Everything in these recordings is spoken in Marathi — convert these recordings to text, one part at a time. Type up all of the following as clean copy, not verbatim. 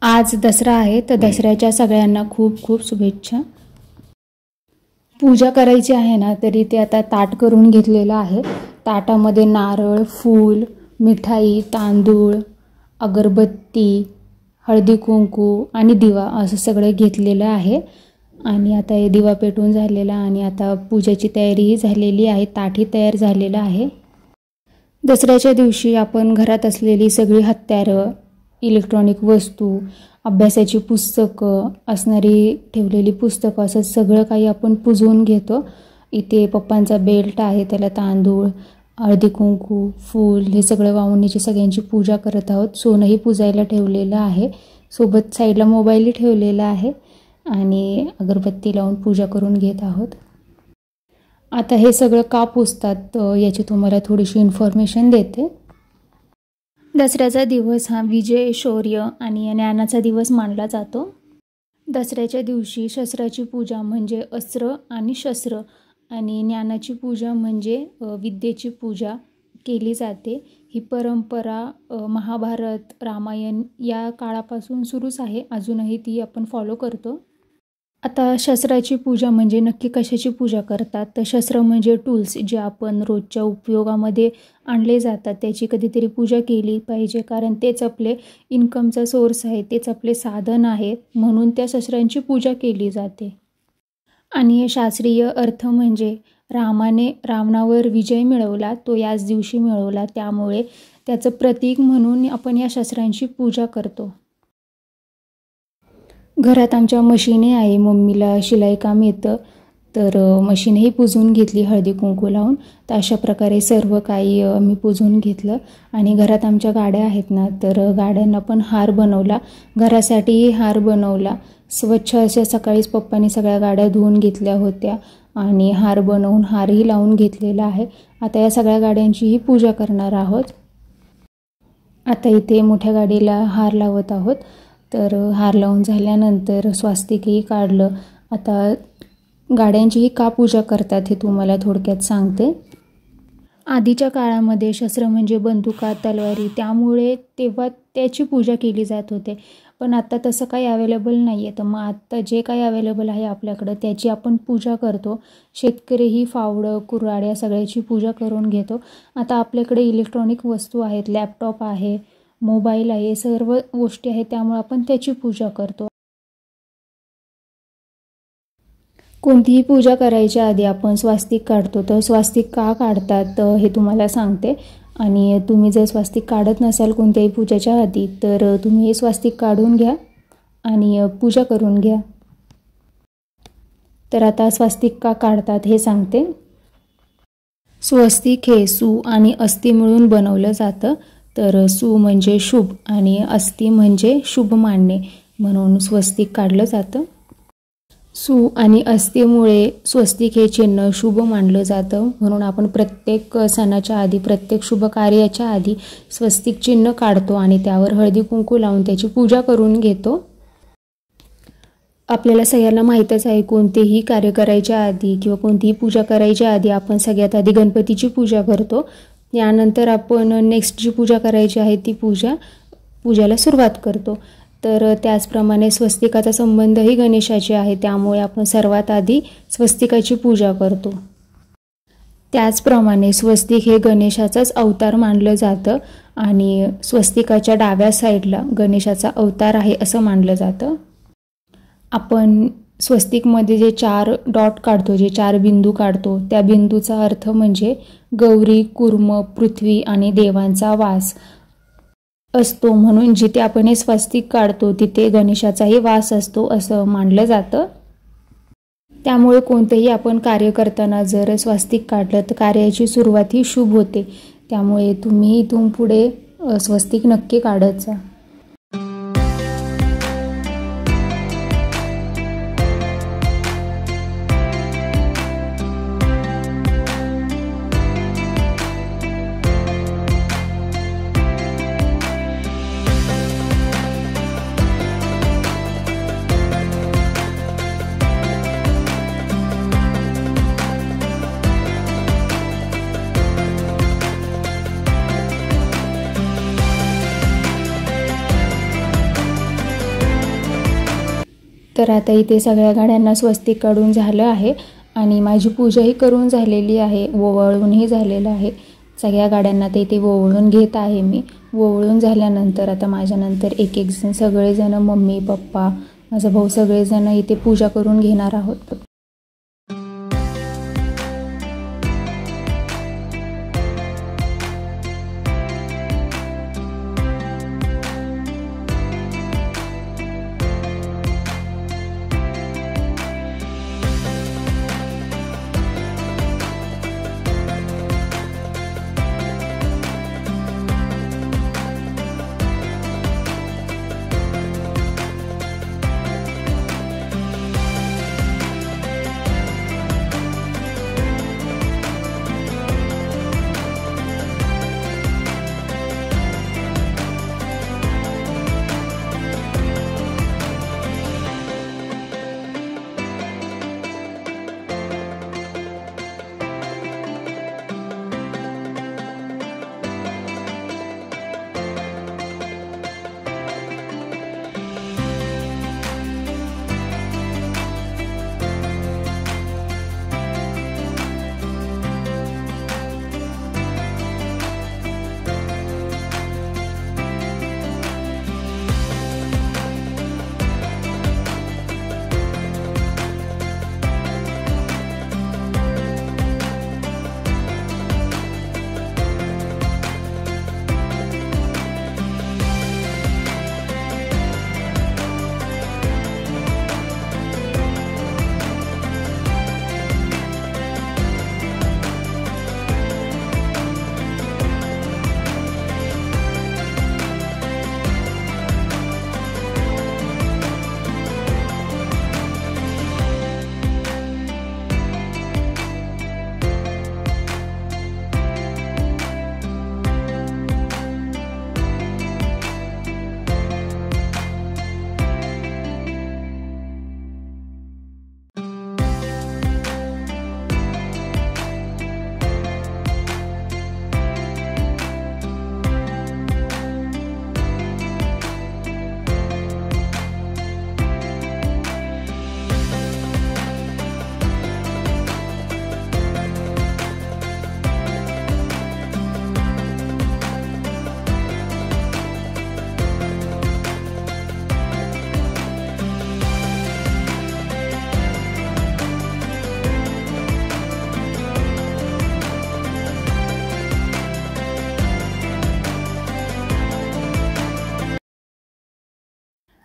आज दसरा आहे, तर दसऱ्याच्या सगळ्यांना खूप खूप शुभेच्छा. पूजा करायची आहे ना, तरी ते आता ताट करून घेतलेलं आहे. ताटामध्ये नारळ, फूल, मिठाई, तांदूळ, अगरबत्ती, हळदी कुंकू आणि दिवा असं सगळं घेतलेलं आहे. आणि आता हे दिवा पेटून झालेला आणि आता पूजेची तयारीही झालेली आहे. ताटही तयार झालेलं आहे. दसऱ्याच्या दिवशी आपण घरात असलेली सगळी हत्यारं, इलेक्ट्रॉनिक वस्तू, अभ्यासाची पुस्तकं, असणारी ठेवलेली पुस्तकं असं सगळं काही आपण पुजवून घेतो. इथे पप्पांचा बेल्ट आहे, त्याला तांदूळ, हळदी कुंकू, फूल हे सगळं वाहून सगळ्यांची पूजा करत आहोत. सोनंही पुजायला ठेवलेलं आहे. सोबत साईडला मोबाईलही ठेवलेला आहे आणि अगरबत्ती लावून पूजा करून घेत आहोत. आता हे सगळं का पुजतात याची तुम्हाला थोडीशी इन्फॉर्मेशन देते. दसऱ्याचा दिवस हा विजय, शौर्य आणि ज्ञानाचा दिवस मानला जातो. दसऱ्याच्या दिवशी शस्त्राची पूजा म्हणजे अस्त्र आणि शस्त्र आणि ज्ञानाची पूजा म्हणजे विद्येची पूजा केली जाते. ही परंपरा महाभारत, रामायण या काळापासून सुरूच आहे. अजूनही ती आपण फॉलो करतो. आता शस्त्राची पूजा म्हणजे नक्की कशाची पूजा करतात, तर शस्त्र म्हणजे टूल्स जे आपण रोजच्या उपयोगामध्ये आणले जातात त्याची कधीतरी पूजा केली पाहिजे, कारण तेच आपले इन्कमचा सोर्स आहे, तेच आपले साधन आहे, म्हणून त्या शस्त्रांची पूजा केली जाते. आणि शास्त्रीय अर्थ म्हणजे रामाने रावणावर विजय मिळवला, तो याच दिवशी मिळवला, त्यामुळे त्याचं प्रतीक म्हणून आपण या शस्त्रांची पूजा करतो. घरात आमच्या मशीने आहे, मम्मीला शिलाई काम येतं, तर मशीनही पुजून घेतली हळदी कुंकू लावून. तर अशा प्रकारे सर्व काही मी पुजून घेतलं. आणि घरात आमच्या गाड्या आहेत ना, तर गाड्यांना पण हार बनवला, घरासाठीही हार बनवला. स्वच्छ अशा सकाळीच पप्पांनी सगळ्या गाड्या धुवून घेतल्या होत्या आणि हार बनवून हारही लावून घेतलेला आहे. आता या सगळ्या गाड्यांचीही पूजा करणार आहोत. आता इथे मोठ्या गाडीला हार लावत आहोत. तर हार लावून झाल्यानंतर स्वास्तिकही काढलं. आता गाड्यांचीही का पूजा करतात हे तुम्हाला थोडक्यात सांगते. आधीच्या काळामध्ये शस्त्र म्हणजे बंदुका, तलवारी, त्यामुळे तेव्हा त्याची पूजा केली जात होते. पण आता तसं काही अवेलेबल नाही आहे, तर मग आत्ता जे काही अवेलेबल आहे आपल्याकडं त्याची आपण पूजा करतो. शेतकरीही फावडं, कुऱ्हाड या सगळ्याची पूजा करून घेतो. आता आपल्याकडे इलेक्ट्रॉनिक वस्तू आहेत, लॅपटॉप आहे, मोबाईल आहे, सर्व गोष्टी आहेत, त्यामुळे आपण त्याची पूजा करतो. कोणतीही पूजा करायच्या आधी आपण स्वास्तिक काढतो. तर स्वास्तिक का काढतात हे तुम्हाला सांगते. आणि तुम्ही जर स्वास्तिक काढत नसाल कोणत्याही पूजेच्या आधी, तर तुम्ही हे स्वास्तिक काढून घ्या आणि पूजा करून घ्या. तर आता स्वास्तिक का काढतात हे सांगते. स्वस्तिक हे सु आणि अस्ति मिळून बनवलं जातं. तर सु म्हणजे शुभ आणि अस्ति म्हणजे शुभ मानणे, म्हणून स्वस्तिक काढलं जातं. सु आणि अस्तिमुळे स्वस्तिक हे चिन्ह शुभ मानलं जातं, म्हणून आपण प्रत्येक सणाच्या आधी, प्रत्येक शुभ कार्याच्या आधी स्वस्तिक चिन्ह काढतो आणि त्यावर हळदी कुंकू लावून त्याची पूजा करून घेतो. आपल्याला सगळ्यांना माहीतच आहे, कोणतेही कार्य करायच्या आधी किंवा कोणतीही पूजा करायच्या आधी आपण सगळ्यात आधी गणपतीची पूजा करतो. यानंतर आपण नेक्स्ट जी पूजा करायची आहे ती पूजाला सुरुवात करतो. तर त्याचप्रमाणे स्वस्तिकाचा संबंधही गणेशाची आहे, त्यामुळे आपण सर्वात आधी स्वस्तिकाची पूजा करतो. त्याचप्रमाणे स्वस्तिक हे गणेशाचाच अवतार मानलं जातं आणि स्वस्तिकाच्या डाव्या साईडला गणेशाचा अवतार आहे असं मानलं जातं. आपण स्वस्तिकमध्ये जे 4 डॉट काढतो, जे 4 बिंदू काढतो, त्या बिंदूचा अर्थ म्हणजे गौरी, कूर्म, पृथ्वी आणि देवांचा वास असतो, म्हणून जिथे आपण हे स्वस्तिक काढतो तिथे गणेशाचाही वास असतो असं मानलं जातं. त्यामुळे कोणतेही आपण कार्य करताना जर स्वस्तिक काढलं तर कार्याची सुरुवात ही शुभ होते. त्यामुळे तुम्ही इथून पुढे स्वस्तिक नक्की काढत जा. तर आता इथे सगळ्या गाड्यांना स्वस्तिक काढून झालं आहे आणि माझी पूजाही करून झालेली आहे, ओवाळूनही झालेलं आहे. सगळ्या गाड्यांना ते इथे ओवाळून घेत आहे मी. ओवाळून झाल्यानंतर आता माझ्यानंतर एक एक जण सगळेजण, मम्मी पप्पा माझा भाऊ सगळेजण इथे पूजा करून घेणार आहोत.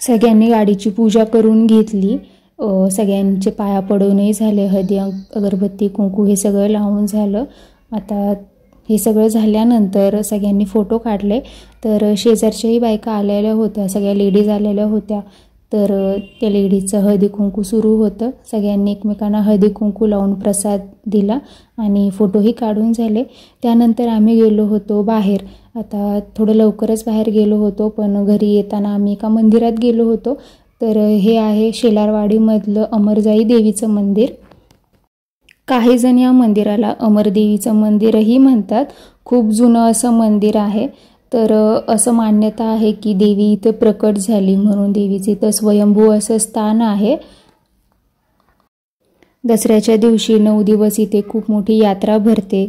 सगळ्यांनी गाडीची पूजा करून घेतली. सगळ्यांचे पाया पडूनही झाले, हळदी अगरबत्ती कुंकू हे सगळं लावून झालं. आता हे सगळं झाल्यानंतर सगळ्यांनी फोटो काढले. तर शेजारच्याही बायका आलेल्या होत्या, सगळ्या लेडीज आलेल्या होत्या. तर त्या लेडीजचं हळदी कुंकू सुरू होतं. सगळ्यांनी एकमेकांना हळदी कुंकू लावून प्रसाद दिला आणि फोटोही काढून झाले. त्यानंतर आम्ही गेलो होतो बाहेर. आता थोडं लवकरच बाहेर गेलो होतो, पण घरी येताना आम्ही एका मंदिरात गेलो होतो. तर हे आहे शेलारवाडीमधलं अमरजाई देवीचं मंदिर. काही जण या मंदिराला अमरदेवीचं मंदिरही म्हणतात. खूप जुनं असं मंदिर आहे. तर असं मान्यता आहे की देवी इथं प्रकट झाली म्हणून देवीचं इथं स्वयंभू असं स्थान आहे. दसऱ्याच्या दिवशी 9 दिवस इथे खूप मोठी यात्रा भरते.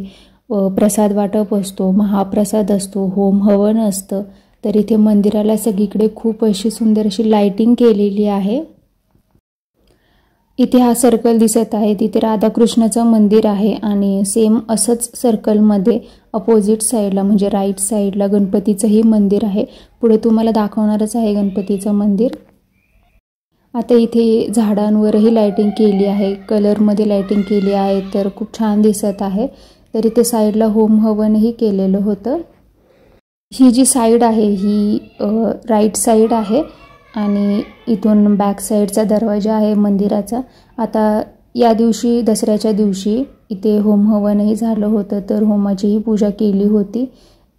प्रसाद वाटप असतो, महाप्रसाद असतो, होम हवन असतं. तर इथे मंदिराला सगळीकडे खूप अशी सुंदर अशी लाइटिंग केलेली आहे. इथे हा सर्कल दिसत आहे, तिथे राधाकृष्णाचं मंदिर आहे आणि सेम असंच सर्कलमध्ये अपोजिट साईडला म्हणजे राईट साईडला गणपतीचंही मंदिर आहे. पुढे तुम्हाला दाखवणारच आहे गणपतीचं मंदिर. आता इथे झाडांवरही लाइटिंग केली आहे, कलरमध्ये लाइटिंग केली आहे, तर खूप छान दिसत आहे. तर इथे साईडला होम हवनही केलेलं होतं. ही जी साईड आहे ही राईट साईड आहे आणि इथून बॅक साईडचा दरवाजा आहे मंदिराचा. आता या दिवशी दसऱ्याच्या दिवशी इथे होम हवनही झालं होतं, तर होमाचीही पूजा केली होती.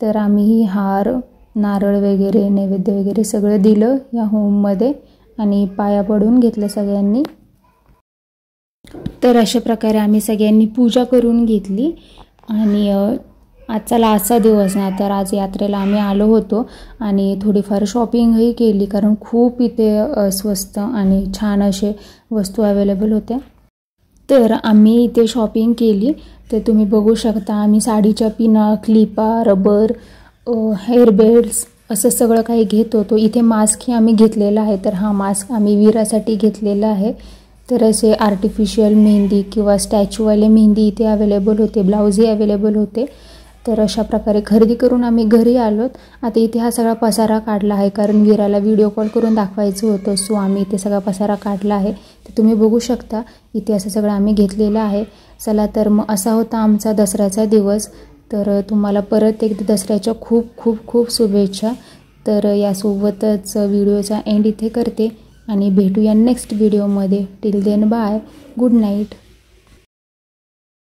तर आम्हीही हार, नारळ वगैरे, नैवेद्य वगैरे सगळं दिलं या होममध्ये आणि पाया पडून घेतलं सगळ्यांनी. तर अशा प्रकारे आम्ही सगळ्यांनी पूजा करून घेतली आणि आजचा लास्टचा दिवस ना, तर आज यात्रेला आम्ही आलो होतो आणि थोडीफार शॉपिंगही केली, कारण खूप इथे स्वस्त आणि छान असे वस्तू अवेलेबल होत्या. तर आम्ही इथे शॉपिंग केली. तर तुम्ही बघू शकता, आम्ही साडीच्या पिना, क्लिपा, रबर, हेअर बेल्ट्स असं सगळं काही घेत होतो. इथे मास्कही आम्ही घेतलेला आहे. तर हा मास्क आम्ही वीरासाठी घेतलेला आहे. तर असे आर्टिफिशियल मेहंदी किंवा स्टॅच्यूवाले मेहंदी इथे अवेलेबल होते, ब्लाऊजही अवेलेबल होते. तर अशा प्रकारे खरेदी करून आम्ही घरी आलोत. आता इथे हा सगळा पसारा काढला आहे, कारण वीराला व्हिडिओ कॉल करून दाखवायचं होतं. सो आम्ही इथे सगळा पसारा काढला आहे. तर तुम्ही बघू शकता इथे असं सगळं आम्ही घेतलेलं आहे. चला, तर मग असा होता आमचा दसऱ्याचा दिवस. तर तुम्हाला परत एकदा दसऱ्याच्या खूप खूप खूप शुभेच्छा. तर यासोबतच व्हिडिओचा एंड इथे करते आणि भेटूया नेक्स्ट व्हिडिओमध्ये. Till then bye, good night.